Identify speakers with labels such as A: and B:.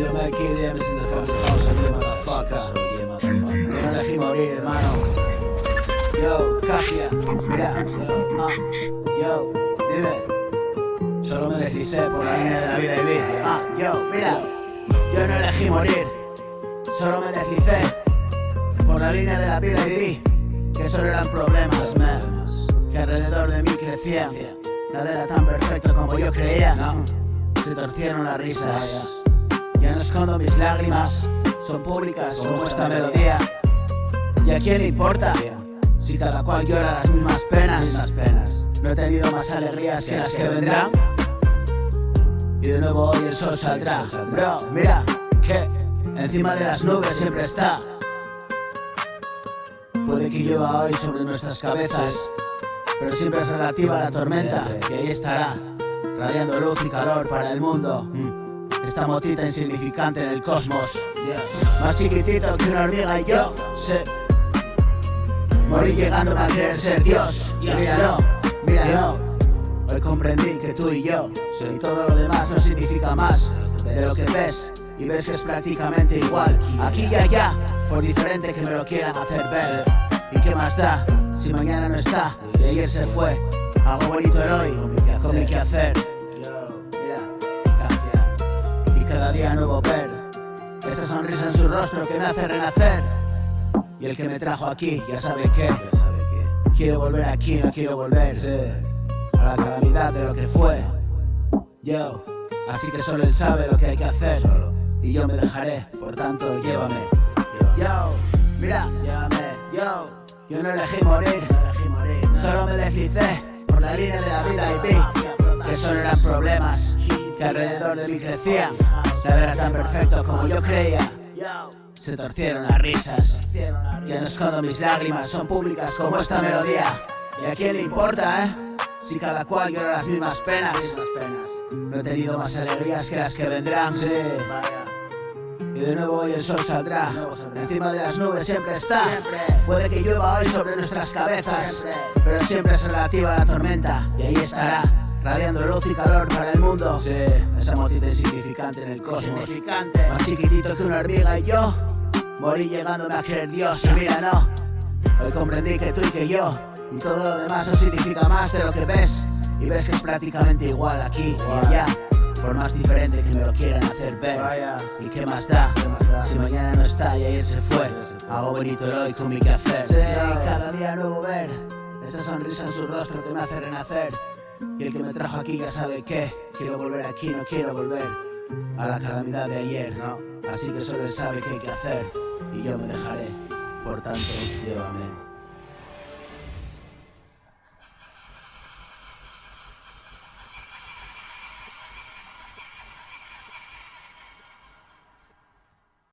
A: Yo me quedé en the fucking house of you, motherfucker. Yo no elegí morir, hermano. Yo, Kasia, mira. Yo, dime. Solo me deslicé por la línea de la vida y vi. Yo, mira. Yo no elegí morir. Solo me deslicé por la línea de la vida y vi que solo eran problemas, man, que alrededor de mí crecían. Nada era tan perfecto como yo creía. Se torcieron las risas. Ya no escondo mis lágrimas, son públicas como esta melodía. ¿Y a quién le importa si cada cual llora las mismas penas? No he tenido más alegrías que las que vendrán. Y de nuevo hoy el sol saldrá. Bro, mira, que encima de las nubes siempre está. Puede que llueva hoy sobre nuestras cabezas, pero siempre es relativa a la tormenta, que ahí estará, radiando luz y calor para el mundo. Esta motita insignificante en el cosmos, más chiquitito que una hormiga y yo, morí llegándome a querer ser Dios. Míralo, míralo. Hoy comprendí que tú y yo, y todo lo demás no significa más de lo que ves, y ves que es prácticamente igual, aquí y allá, por diferente que me lo quieran hacer ver. ¿Y qué más da si mañana no está y ayer se fue? Hago bonito el hoy con mi quehacer. Y cada día nuevo ver esa sonrisa en su rostro que me hace renacer. Y el que me trajo aquí ya sabe que quiero volver aquí, no quiero volver a la calamidad de lo que fue. Yo, así que solo él sabe lo que hay que hacer. Y yo me dejaré, por tanto llévame. Yo, mira, llévame. Yo no elegí morir, solo me deslicé por la línea de la vida y vi que solo eran problemas que alrededor de mí crecían. Nada era tan perfecto como yo creía. Se torcieron las risas. Ya no escondo mis lágrimas, son públicas como esta melodía. ¿Y a quién le importa, si cada cual llora las mismas penas? No he tenido más alegrías que las que vendrán. Y de nuevo hoy el sol saldrá. Encima de las nubes siempre está. Puede que llueva hoy sobre nuestras cabezas, pero siempre es relativa a la tormenta. Y ahí estará, radiando luz y calor para el mundo. Esa motita insignificante en el cosmos, más chiquitito que una hormiga y yo, morí llegándome a creer Dios. Y mira, no, hoy comprendí que tú y que yo, y todo lo demás no significa más de lo que ves. Y ves que es prácticamente igual aquí y allá, por más diferente que me lo quieran hacer ver. ¿Y qué más da si mañana no está y ayer se fue? Hago bonito el hoy con mi quehacer. Cada día nuevo ver esa sonrisa en su rostro que me hace renacer. Y el que me trajo aquí ya sabe que quiero volver aquí, no quiero volver a la calamidad de ayer, Así que solo él sabe qué hay que hacer y yo me dejaré, por tanto llévame.